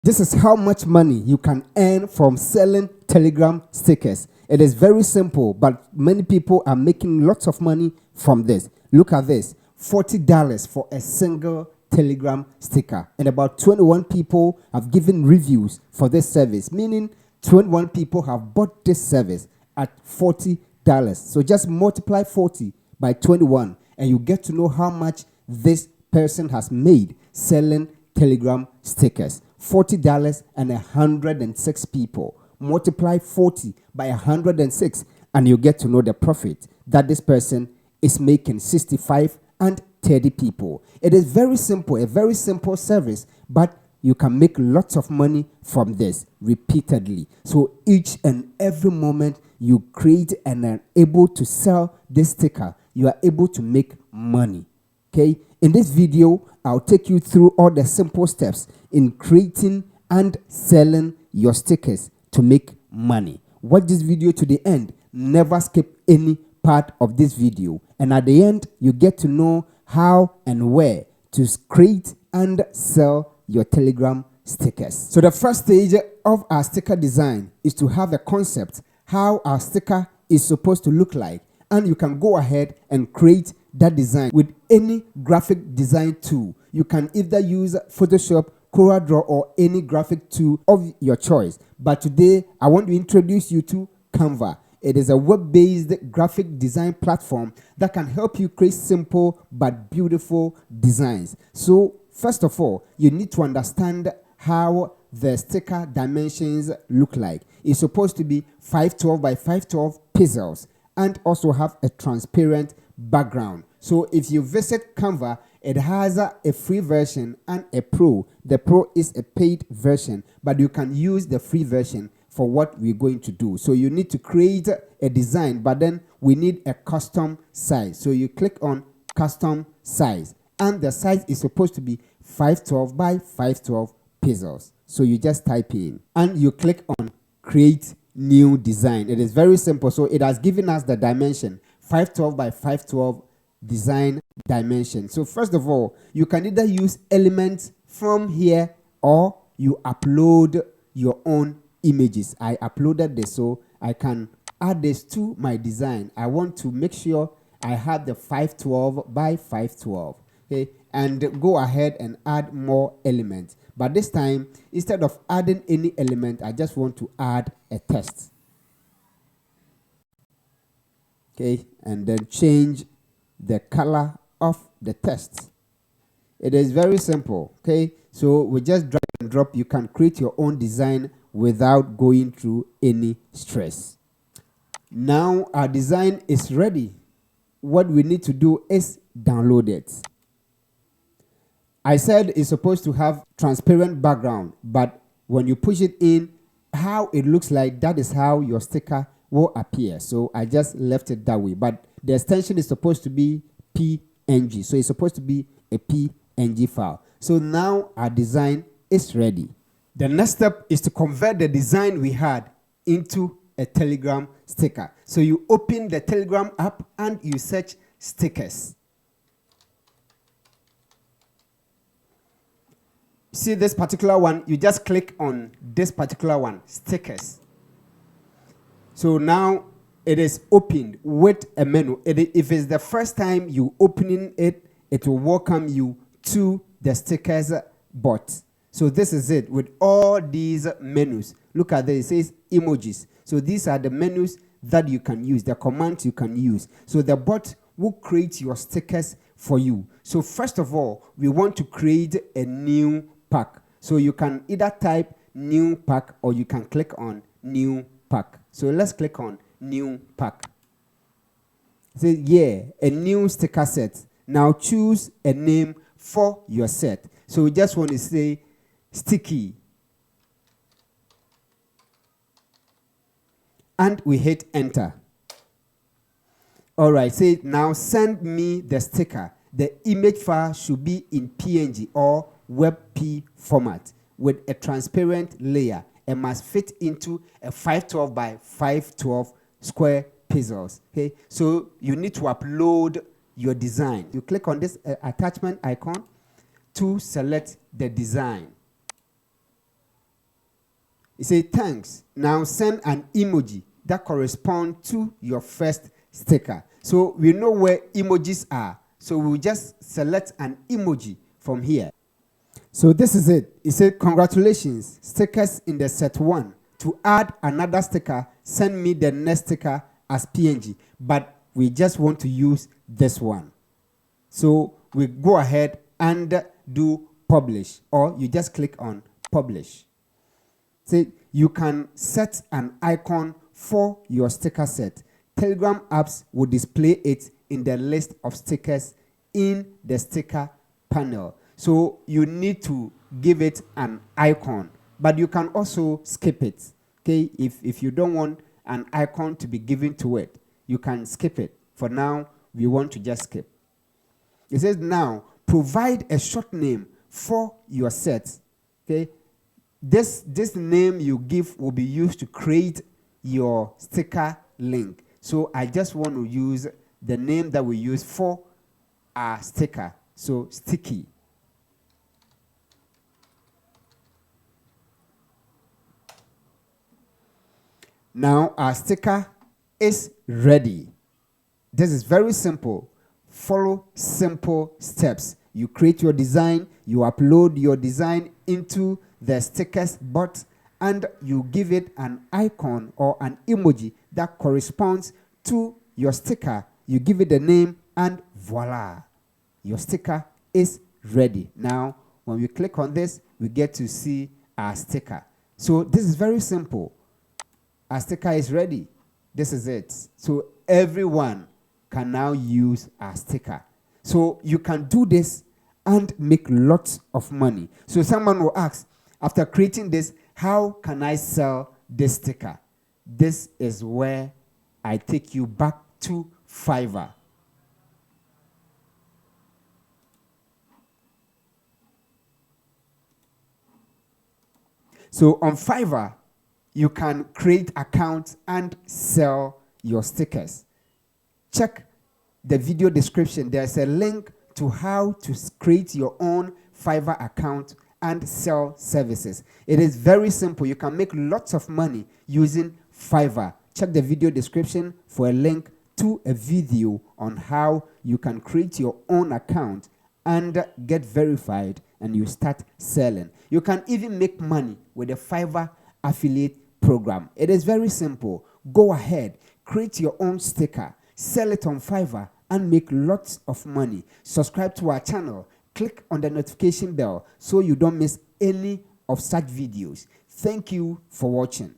This is how much money you can earn from selling Telegram stickers. It is very simple, but many people are making lots of money from this. Look at this, $40 for a single Telegram sticker. And about 21 people have given reviews for this service, meaning 21 people have bought this service at $40. So just multiply 40 by 21 and you get to know how much this person has made selling Telegram stickers. $40 and 106 people. Multiply 40 by 106 and you get to know the profit that this person is making. 65 and 30 people. It is very simple, a very simple service, but you can make lots of money from this repeatedly. So each and every moment you create and are able to sell this sticker, you are able to make money. Okay? In this video, I'll take you through all the simple steps in creating and selling your stickers to make money. Watch this video to the end. Never skip any part of this video. And at the end, you get to know how and where to create and sell your Telegram stickers. So the first stage of our sticker design is to have a concept how our sticker is supposed to look like. And you can go ahead and create that design with any graphic design tool. You can either use Photoshop, CorelDRAW, or any graphic tool of your choice. But today, I want to introduce you to Canva. It is a web-based graphic design platform that can help you create simple but beautiful designs. So, first of all, you need to understand how the sticker dimensions look like. It's supposed to be 512 by 512 pixels and also have a transparent background. So if you visit Canva, it has a free version and a pro. The pro is a paid version, but you can use the free version for what we're going to do. So you need to create a design, but then we need a custom size. So you click on custom size, and the size is supposed to be 512 by 512 pixels. So you just type in and you click on create new design. It is very simple. So it has given us the dimension 512 by 512 design dimension. So first of all, you can either use elements from here or you upload your own images. I uploaded this, so I can add this to my design. I want to make sure I have the 512 by 512. Okay, and go ahead and add more elements. But this time, instead of adding any element, I just want to add a text. Okay, and then change the color of the text. It is very simple. Okay, so we just drag and drop. You can create your own design without going through any stress. Now our design is ready. What we need to do is download it. I said it's supposed to have transparent background, but when you push it in, how it looks like, that is how your sticker will appear. So I just left it that way, but the extension is supposed to be PNG. So it's supposed to be a PNG file. So now our design is ready. The next step is to convert the design we had into a Telegram sticker. So you open the Telegram app and you search stickers. See this particular one, you just click on this particular one, stickers. So now it is opened with a menu. If it's the first time you opening it, it will welcome you to the stickers bot. So this is it with all these menus. Look at this, it says emojis. So these are the menus that you can use, the commands you can use. So the bot will create your stickers for you. So first of all, we want to create a new pack. So you can either type new pack or you can click on new pack. So let's click on new pack. Say, yeah, a new sticker set. Now choose a name for your set. So we just want to say sticky. And we hit enter. All right, say now send me the sticker. The image file should be in PNG or WebP format with a transparent layer and must fit into a 512 by 512 square pixels. Okay, so you need to upload your design. You click on this attachment icon to select the design. It says, thanks. Now send an emoji that corresponds to your first sticker. So we know where emojis are. So we'll just select an emoji from here. So this is it. It says, congratulations, stickers in the set 1. To add another sticker, send me the next sticker as PNG. But we just want to use this one. So we go ahead and do publish, or you just click on publish. So you can set an icon for your sticker set. Telegram apps will display it in the list of stickers in the sticker panel. So you need to give it an icon, but you can also skip it. Okay, if you don't want an icon to be given to it, you can skip it. For now, we want to just skip. It says now, provide a short name for your set. Okay, this name you give will be used to create your sticker link. So I just want to use the name that we use for our sticker. So sticky. Now our sticker is ready. This is very simple. Follow simple steps. You create your design, you upload your design into the stickers bot, and you give it an icon or an emoji that corresponds to your sticker. You give it a name, and voila, your sticker is ready. Now, when we click on this, we get to see our sticker. So this is very simple. Our sticker is ready. This is it. So everyone can now use our sticker. So you can do this and make lots of money. So someone will ask, after creating this, how can I sell this sticker? This is where I take you back to Fiverr. So on Fiverr, you can create accounts and sell your stickers. Check the video description. There's a link to how to create your own Fiverr account and sell services. It is very simple. You can make lots of money using Fiverr. Check the video description for a link to a video on how you can create your own account and get verified, and you start selling. You can even make money with the Fiverr affiliate program. It is very simple. Go ahead, create your own sticker, sell it on Fiverr, and make lots of money. Subscribe to our channel. Click on the notification bell so you don't miss any of such videos. Thank you for watching.